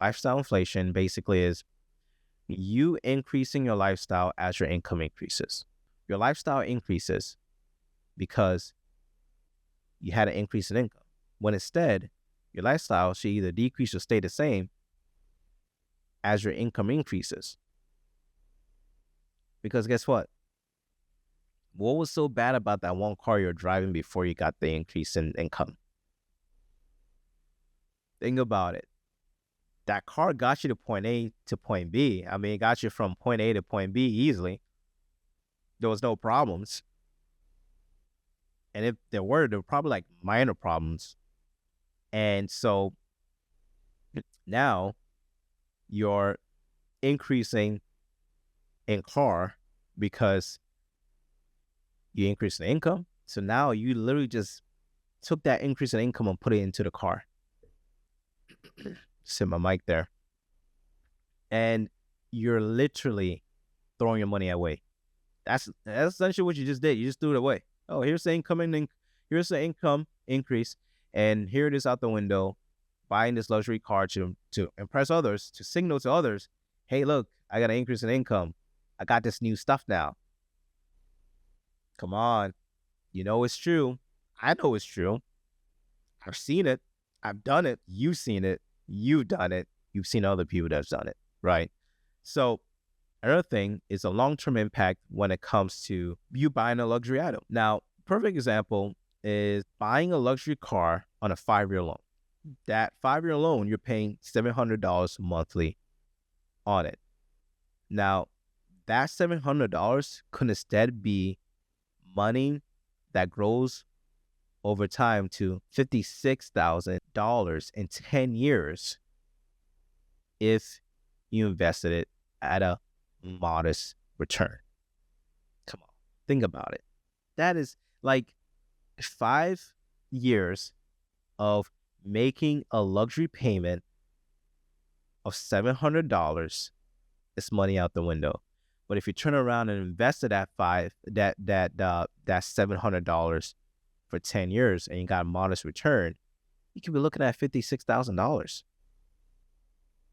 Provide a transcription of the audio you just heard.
Lifestyle inflation basically is you increasing your lifestyle as your income increases. Your lifestyle increases because you had an increase in income. When instead, your lifestyle should either decrease or stay the same as your income increases. Because guess what? What was so bad about that one car you're driving before you got the increase in income? Think about it. That car got you to point A to point B. I mean, it got you from point A to point B easily. There was no problems. And if there were probably like minor problems. And so now you're increasing in car because you increase in income. So now you literally just took that increase in income and put it into the car. Just hit my mic there. And you're literally throwing your money away. That's essentially what you just did. You just threw it away. Oh, here's the here's the income increase, and here it is out the window, buying this luxury car to impress others, to signal to others, hey, look, I got an increase in income. I got this new stuff now. Come on. You know it's true. I know it's true. I've seen it. I've done it. You've seen it. You've done it. You've seen other people that's done it, right? So another thing is a long-term impact when it comes to you buying a luxury item. Now, perfect example is buying a luxury car on a 5-year loan. That 5-year loan, you're paying $700 monthly on it. Now, that $700 could instead be money that grows over time to $56,000 in 10 years if you invested it at a modest return. Come on, think about it. That is like 5 years of making a luxury payment of $700 is money out the window. But if you turn around and invested that $700 for 10 years and you got a modest return, you could be looking at $56,000.